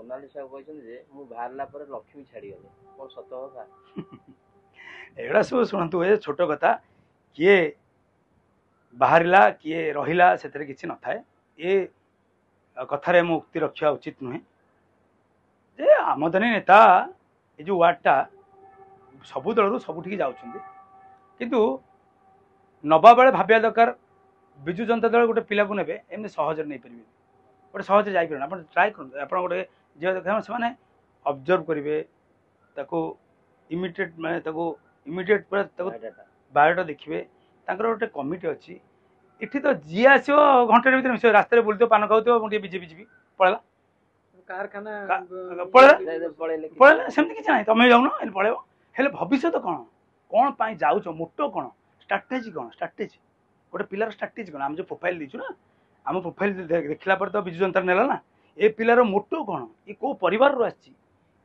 ମୋନାଲିସା କହିଛନ୍ତି ଯେ ମୁଁ ବାହାରିଲା ପରେ ଲକ୍ଷ୍ମୀ ଛାଡ଼ିଗଲେ, କ'ଣ ସତ କଥା? ଏଗୁଡ଼ା ସବୁ ଶୁଣନ୍ତୁ, ଏ ଛୋଟ କଥା, କିଏ ବାହାରିଲା କିଏ ରହିଲା ସେଥିରେ କିଛି ନଥାଏ। ଏ କଥାରେ ମୁଁ ଉକ୍ତି ରଖିବା ଉଚିତ ନୁହେଁ ଯେ ଆମଦାନୀ ନେତା ଏ ଯେଉଁ ୱାର୍ଡଟା ସବୁ ଦଳରୁ ସବୁଠିକି ଯାଉଛନ୍ତି, କିନ୍ତୁ ନବା ବେଳେ ଭାବିବା ଦରକାର ବିଜୁ ଜନତା ଦଳ ଗୋଟେ ପିଲାକୁ ନେବେ ଏମିତି ସହଜରେ ନେଇପାରିବେ, ଗୋଟେ ସହଜରେ ଯାଇପାରିବେନି। ଆପଣ ଟ୍ରାଏ କରନ୍ତୁ, ଆପଣ ଗୋଟେ ଯିଏ ଦେଖ ସେମାନେ ଅବଜର୍ଭ କରିବେ ତାକୁ, ଇମିଡ଼ିଏଟ୍ ମାନେ ତାକୁ ଇମିଡ଼ିଏଟ୍ ପୁରା ତାକୁ ବାୟୋଟା ଦେଖିବେ। ତାଙ୍କର ଗୋଟେ କମିଟି ଅଛି। ଏଠି ତ ଯିଏ ଆସିବ ଘଣ୍ଟାଟେ ଭିତରେ ମିଶିବ, ରାସ୍ତାରେ ବୁଲୁଥିବ ପାନ ଖାଉଥିବ, ମୁଁ ଟିକେ ବିଜେପି ଯିବି, ପଳେଇଲା କାରଖାନା ପଳେଇଲା, ସେମିତି କିଛି ନାହିଁ। ତମେ ଯାଉନ ଏଠି ପଳେଇବ। ହେଲେ ଭବିଷ୍ୟତ କ'ଣ, କ'ଣ ପାଇଁ ଯାଉଛ, ମୋଟୋ କ'ଣ, ଷ୍ଟ୍ରାଟେଜି କ'ଣ, ଷ୍ଟ୍ରାଟେଜି ଗୋଟେ ପିଲାର ଷ୍ଟ୍ରାଟେଜି କ'ଣ? ଆମେ ଯେଉଁ ପ୍ରୋଫାଇଲ୍ ଦେଇଛୁ ନା, ଆମ ପ୍ରୋଫାଇଲ୍ ଦେଖିଲା ପରେ ତ ବିଜୁ ଜନତା ନେଲା ନା। ଏ ପିଲାର ମୋଟୋ କ'ଣ, ଏ କେଉଁ ପରିବାରରୁ ଆସିଛି,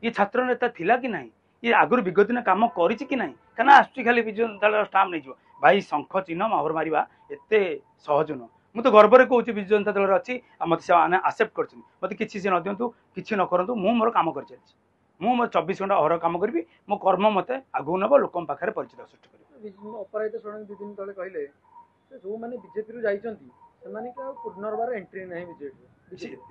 ଇଏ ଛାତ୍ର ନେତା ଥିଲା କି ନାହିଁ, ଇଏ ଆଗରୁ ବିଗତ ଦିନ କାମ କରିଛି କି ନାହିଁ? କାହିଁକିନା ଆସୁଛି ଖାଲି ବିଜୁ ଜନତା ଦଳର ଷ୍ଟାମ୍ପ ନେଇଯିବ। ଭାଇ ଶଙ୍ଖ ଚିହ୍ନ ମୋହର ମାରିବା ଏତେ ସହଜ ନୁହଁ। ମୁଁ ତ ଗର୍ବରେ କହୁଛି ବିଜୁ ଜନତା ଦଳରେ ଅଛି, ଆଉ ମୋତେ ସେମାନେ ଆକ୍ସେପ୍ଟ କରିଛନ୍ତି। ମୋତେ କିଛି ସେ ନ ଦିଅନ୍ତୁ, କିଛି ନ କରନ୍ତୁ, ମୁଁ ମୋର କାମ କରିଚାଲିଛି। ମୁଁ ମୋର 24 ଘଣ୍ଟା ଅହର କାମ କରିବି, ମୋ କର୍ମ ମୋତେ ଆଗକୁ ନେବ, ଲୋକଙ୍କ ପାଖରେ ପରିଚିତ ସୃଷ୍ଟି କରିବ। ଅପରାଜିତା ଷଡ଼ଙ୍ଗୀ 2 ଦିନ ତଳେ କହିଲେ ଯେଉଁମାନେ ବିଜେପିରୁ ଯାଇଛନ୍ତି ସେମାନେ ଆଉ ପୁନର୍ବାର ଏଣ୍ଟ୍ରି ନାହିଁ ବିଜେପି।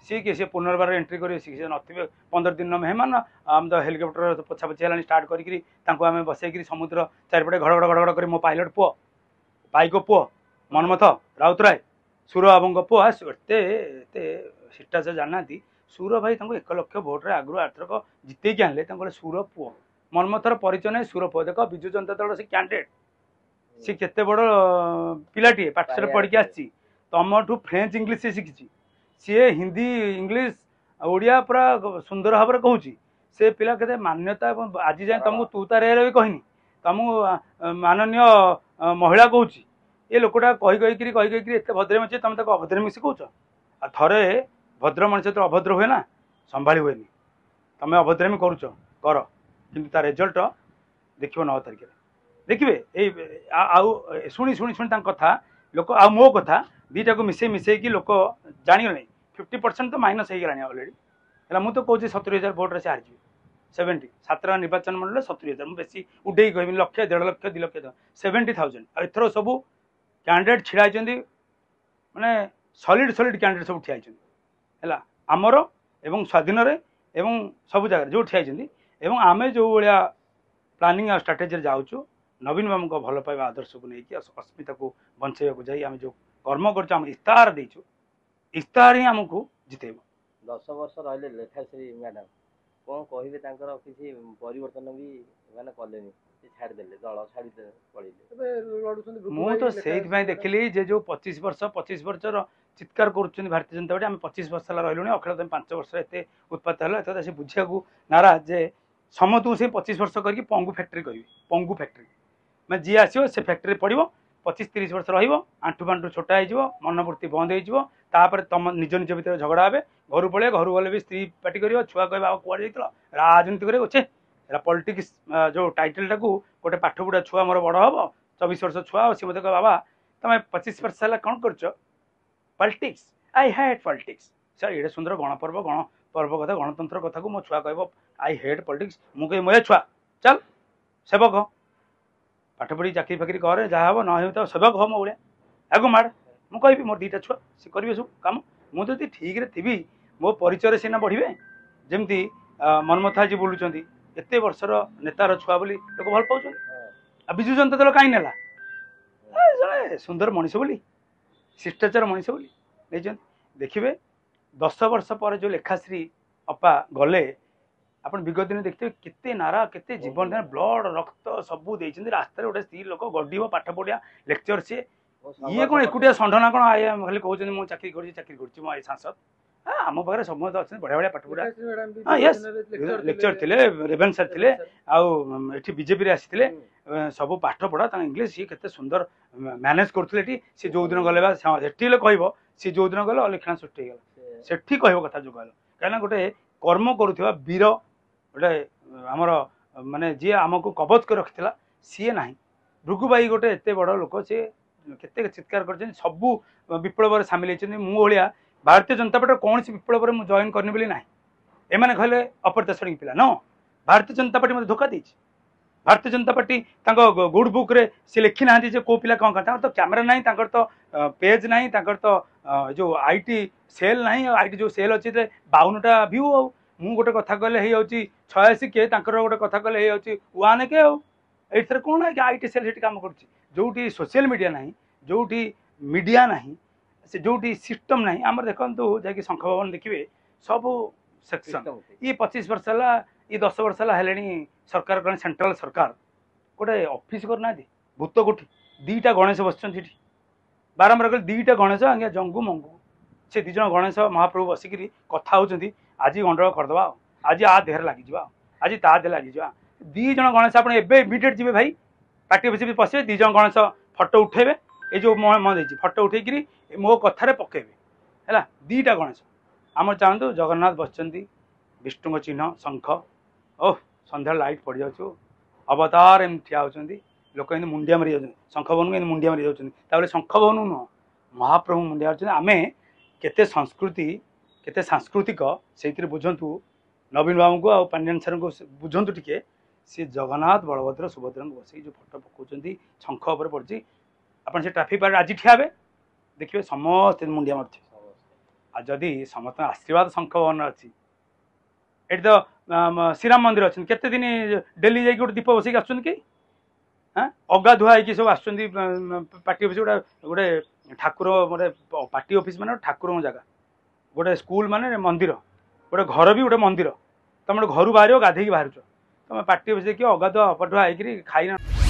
ସିଏ କିଏ, ସିଏ ପୁନର୍ବାର ଏଣ୍ଟ୍ରି କରିବେ? ସିଏ ନଥିବେ 15 ଦିନ ମେହମାନ। ଆମେ ତ ହେଲିକପ୍ଟର ପଛାପଛି ହେଲାଣି ଷ୍ଟାର୍ଟ କରିକିରି ତାଙ୍କୁ ଆମେ ବସେଇକିରି ସମୁଦ୍ର ଚାରିପଟେ ଘଡ଼ଘଡ଼ ଘଡ଼ଘଡ଼ କରି ମୋ ପାଇଲଟ ପୁଅ, ପାଇକ ପୁଅ, ମନ୍ମଥ ରାଉତରାୟ, ସୁର ବାବୁଙ୍କ ପୁଅ ଏତେ ଏତେ ଶିଷ୍ଟାଚାର ଜାଣିନାହାନ୍ତି। ସୁର ଭାଇ ତାଙ୍କୁ 1 ଲକ୍ଷ ଭୋଟରେ ଆଗରୁ ଆରଥରକ ଜିତେଇକି ଆଣିଲେ, ତାଙ୍କୁ କହିଲେ ସୁର ପୁଅ। ମନ୍ମଥର ପରିଚୟ ନାହିଁ, ସୁର ପୁଅ। ଦେଖ ବିଜୁ ଜନତା ଦଳର ସେ କ୍ୟାଣ୍ଡିଡେଟ୍, ସେ କେତେ ବଡ଼ ପିଲାଟିଏ, ପାଠଶାଠ ପଢ଼ିକି ଆସିଛି। ତମଠୁ ଫ୍ରେଞ୍ଚ ଇଂଲିଶ ସେ ଶିଖିଛି, ସିଏ ହିନ୍ଦୀ ଇଂଲିଶ ଓଡ଼ିଆ ପୁରା ସୁନ୍ଦର ଭାବରେ କହୁଛି। ସେ ପିଲା କେତେ ମାନ୍ୟତା, ଏବଂ ଆଜି ଯାଏଁ ତମକୁ ତୁ ତାରେ ବି କହିନି, ତମକୁ ମାନନୀୟ ମହିଳା କହୁଛି। ଏ ଲୋକଟା କହିକିରି ଏତେ ଭଦ୍ରାମୀ ଅଛି, ତମେ ତାକୁ ଅଭଦ୍ରାମୀ ଶିଖଉଛ। ଆଉ ଥରେ ଭଦ୍ର ମଣିଷ ଯେତେବେଳେ ଅଭଦ୍ର ହୁଏ ନା, ସମ୍ଭାଳି ହୁଏନି। ତମେ ଅଭଦ୍ରାମୀ କରୁଛ, କର, କିନ୍ତୁ ତା ରେଜଲ୍ଟ ଦେଖିବ 9 ତାରିଖରେ। ଦେଖିବେ ଏଇ ଆଉ ଶୁଣି ତାଙ୍କ କଥା ଲୋକ ଆଉ ମୋ କଥା ଦୁଇଟାକୁ ମିଶେଇକି ଲୋକ ଜାଣିଗଲେଣି। 50% ତ ମାଇନସ୍ ହେଇଗଲାଣି ଅଲରେଡ଼ି। ହେଲା ମୁଁ ତ କହୁଛି 70,000 ଭୋଟରେ ସେ ହାରିଯିବେ। 70 7ଟା ନିର୍ବାଚନ ମଣ୍ଡଳରେ 70,000। ମୁଁ ବେଶୀ ଉଡ଼େଇ କହିବିନି, 1 ଲକ୍ଷ 1.5 ଲକ୍ଷ 2 ଲକ୍ଷ 70,000। ଆଉ ଏଥର ସବୁ କ୍ୟାଣ୍ଡିଡେଟ୍ ଛିଡ଼ା ହେଇଛନ୍ତି, ମାନେ ସଲିଡ୍ କ୍ୟାଣ୍ଡିଡେଟ୍ ସବୁ ଠିଆ ହେଇଛନ୍ତି। ହେଲା ଆମର ଏବଂ ସ୍ୱାଧୀନରେ ଏବଂ ସବୁ ଜାଗାରେ ଯେଉଁ ଠିଆ ହେଇଛନ୍ତି। ଏବଂ ଆମେ ଯେଉଁ ଭଳିଆ ପ୍ଲାନିଂ ଆଉ ଷ୍ଟ୍ରାଟେଜିରେ ଯାଉଛୁ, ନବୀନ ବାବୁଙ୍କ ଭଲ ପାଇବା ଆଦର୍ଶକୁ ନେଇକି ଅସ୍ମିତାକୁ ବଞ୍ଚେଇବାକୁ ଯାଇ ଆମେ ଯେଉଁ କର୍ମ କରୁଛୁ, ଆମେ ଇସ୍ତାହାର ଦେଇଛୁ, ଇସ୍ତାହାର ହିଁ ଆମକୁ ଜିତେଇବ। 10 ବର୍ଷ ରହିଲେ ଲେଖାଶ୍ରୀ ମ୍ୟାଡ଼ାମ୍, କ'ଣ କହିବେ? ତାଙ୍କର କିଛି ପରିବର୍ତ୍ତନ ବି ମାନେ କଲେନି, ସେ ଛାଡ଼ିଦେଲେ, ଦଳ ଛାଡ଼ିଦେଲେ, ପଳେଇଲେ। ଏବେ ଲଢ଼ୁଛନ୍ତି। ମୁଁ ତ ସେଇଥିପାଇଁ ଦେଖିଲି ଯେ ଯେଉଁ 25 ବର୍ଷର ଚିତ୍କାର କରୁଛନ୍ତି ଭାରତୀୟ ଜନତା ପାର୍ଟି, ଆମେ 25 ବର୍ଷ ହେଲା ରହିଲୁଣି। ଅଖିଳ ତମେ 5 ବର୍ଷରେ ଏତେ ଉତ୍ପାତ ହେଲା, ଏତେ ସେ ବୁଝିବାକୁ ନାରାଜ ଯେ ସମସ୍ତଙ୍କୁ ସେ 25 ବର୍ଷ କରିକି ପଙ୍ଗୁ ଫ୍ୟାକ୍ଟ୍ରି କରିବେ। ପଙ୍ଗୁ ଫ୍ୟାକ୍ଟ୍ରି ମାନେ ଯିଏ ଆସିବ ସେ ଫ୍ୟାକ୍ଟ୍ରିରେ ପଡ଼ିବ, 25-30 ବର୍ଷ ରହିବ, ଆଣ୍ଠୁ ଛୋଟା ହେଇଯିବ, ମନବୃତ୍ତି ବନ୍ଦ ହେଇଯିବ। ତାପରେ ତମ ନିଜ ଭିତରେ ଝଗଡ଼ା ହେବେ, ଘରୁ ପଳେଇବେ, ଘରୁ ଗଲେ ବି ସ୍ତ୍ରୀ ପାଟି କରିବ, ଛୁଆ କହିବେ ଆଉ କୁଆଡ଼େ ଯାଇଥିଲ, ରାଜନୀତି କରିବାକୁ ଅଛି। ଏରା ପଲିଟିକ୍ସ ଯେଉଁ ଟାଇଟେଲଟାକୁ ଗୋଟେ ପାଠ ପଢ଼ା ଛୁଆ ମୋର ବଡ଼ ହେବ, 24 ବର୍ଷ ଛୁଆ, ଆଉ ସିଏ ମୋତେ କହିବ ବାବା ତମେ 25 ବର୍ଷ ହେଲା କ'ଣ କରୁଛ? Politics, I hate politics. Sir ଏଡ଼େ ସୁନ୍ଦର ଗଣପର୍ବ କଥା, ଗଣତନ୍ତ୍ର କଥାକୁ ମୋ ଛୁଆ କହିବ ଆଇ ହେଟ୍ ପଲିଟିକ୍ସ। ମୁଁ କହିବି ମୋ ଛୁଆ ଚାଲ ସେବକ, ପାଠ ପଢ଼ି ଚାକିରି ଫାକିରି କରେ, ଯାହା ହେବ ନ ହେଉ ତ ସେବକ ମୋ ଭଳିଆ ଆଗକୁ ମାଡ଼। ମୁଁ କହିବି ମୋର 2ଟା ଛୁଆ, ସେ କରିବେ ସବୁ କାମ। ମୁଁ ଯଦି ଠିକ୍ରେ ଥିବି, ମୋ ପରିଚୟରେ ସିନା ବଢ଼ିବେ। ଯେମିତି ମନ୍ମଥ ଆଜି ବୁଲୁଛନ୍ତି, ଏତେ ବର୍ଷର ନେତାର ଛୁଆ ବୋଲି ଲୋକ ଭଲ ପାଉଛନ୍ତି। ଆଉ ବିଜୁ ଜନତା ଦଳ କାହିଁ ନେଲା? ଜଣେ ସୁନ୍ଦର ମଣିଷ ବୋଲି, ଶିଷ୍ଟାଚାର ମଣିଷ ବୋଲି ନେଇଛନ୍ତି। ଦେଖିବେ 10 ବର୍ଷ ପରେ ଯେଉଁ ଲେଖାଶ୍ରୀ ଅପା ଗଲେ, ଆପଣ ବିଗତ ଦିନ ଦେଖିଥିବେ କେତେ ନାରା, କେତେ ଜୀବନ, ବ୍ଲଡ଼ ରକ୍ତ ସବୁ ଦେଇଛନ୍ତି। ରାସ୍ତାରେ ଗୋଟେ ସ୍ତ୍ରୀ ଲୋକ ଗଡ଼ିବ, ପାଠ ପଢ଼ିବା ଲେକ୍ଚର, ସିଏ ଇଏ କ'ଣ ଏକୁଟିଆ ଷଣ୍ଢ ନା କ'ଣ? ଖାଲି କହୁଛନ୍ତି ମୁଁ ଚାକିରି କରୁଛି ମୋ ସାଂସଦ। ଆମ ପାଖରେ ସମସ୍ତେ ଅଛନ୍ତି ବଢ଼ିଆ ବଢ଼ିଆ ପାଠ ପଢ଼ା। ୟେସ୍, ଲେକ୍ଚର ଥିଲେ, ରେଭେନ୍ସା ଥିଲେ, ଆଉ ଏଠି ବିଜେପିରେ ଆସିଥିଲେ, ସବୁ ପାଠ ପଢ଼ା, ତାଙ୍କ ଇଂଲିଶ ସିଏ କେତେ ସୁନ୍ଦର ମ୍ୟାନେଜ୍ କରୁଥିଲେ। ଏଠି ସେ ଯେଉଁଦିନ ଗଲେ ବା ସେଠି ହେଲେ କହିବ, ସିଏ ଯେଉଁଦିନ ଗଲେ ଅଲିକ୍ଷଣା ସୃଷ୍ଟି ହେଇଗଲା। ସେଠି କହିବ କଥା ଯେଉଁ କହିଲ, କାହିଁକିନା ଗୋଟେ କର୍ମ କରୁଥିବା ବୀର, ଗୋଟେ ଆମର ମାନେ ଯିଏ ଆମକୁ କବଜ କରି ରଖିଥିଲା, ସିଏ ନାହିଁ। ଭୃଗୁବାଇ ଗୋଟେ ଏତେ ବଡ଼ ଲୋକ, ସିଏ କେତେ ଚିତ୍କାର କରିଛନ୍ତି, ସବୁ ବିପ୍ଳବରେ ସାମିଲ ହେଇଛନ୍ତି। ମୁଁ ଭଳିଆ ଭାରତୀୟ ଜନତା ପାର୍ଟିର କୌଣସି ବିପ୍ଳବରେ ମୁଁ ଜଏନ୍ କରିନି ବୋଲି ନାହିଁ। एमाने कहले अप्रत्याशनिक पिला न भारतीय जनता पार्टी मते धोखा देछि Bharatiya Janata party good book रे से लिखी ना को पिला कौन कर तो कैमेरा ना तो पेज ना तो जो आईटी सेल ना आईटी जो सेल अच्छी 52टा व्यू आ मु गोटे कथा कहले 86 के गोटे कथा कहले 1 के एथर कौन है कि आईटी सेल से काम कर जोटी सोशल मीडिया ना जोटी मीडिया ना से जोटी सिस्टम ना आम देखो जाकि शंख भवन देखिए सब सेक्शन ये 25 वर्ष है ये 10 वर्ष है सरकार कौन सेंट्रल सरकार गोटे ऑफिस करना भूत कोठी 2टा गणेश बस बारंबार कह 2टा गणेश आज्ञा जंगू मंगू से 2 जन गणेश महाप्रभु बसिक कथा होती आज गंडगोल करदे आज आ देहर लगी आज ता देह लगी 2 जन गणेश आप इमिडिएट जी भाई पार्टी ऑफिस भी पशे 2 जन गणेश फटो उठेबे ये जो मन फटो उठे मो कथार पकेबे है 2टा गणेश आम चाहतु जगन्नाथ बसचंदी विष्णु चिन्ह शंख ओह सन्ध्या लाइट पड़ जाऊँ अवतार एम ठिया होती लोक मुंडिया मारी जाऊँ शंख भवन को मुंडिया मारी जाऊँ शंख भवन नुह महाप्रभु मुंडिया होती आम केते संस्कृति केते सांस्कृतिक से बुझंतु नवीन बाबू को आ पांड्यान सर को बुझंतु टिके सी जगन्नाथ बलभद्र सुभद्रा को बस जो फटो पकाउं शंख उपर पड़ी आप ट्राफिक पार्ट आज ठिया देखिए समस्त मुंडिया मार्च आदि समस्त आशीर्वाद शंख भवन अच्छी ये तो श्रीराम मंदिर अच्छे केते दिन डेली जाकि गोटे दीप बसैक आसुन कि हाँ अगा धुआ होगी सब आस पार्टी ऑफिस गोटे ठाकुर गोटे पार्टी ऑफिस मान ठाकुर जगह गोटे स्कूल मान मंदिर गोटे घर भी गोटे मंदिर तुम घर बाहर गाधे बाहर तुम पार्टी ऑफिस देखिए अगा धुआ अपधुआ होकर खाई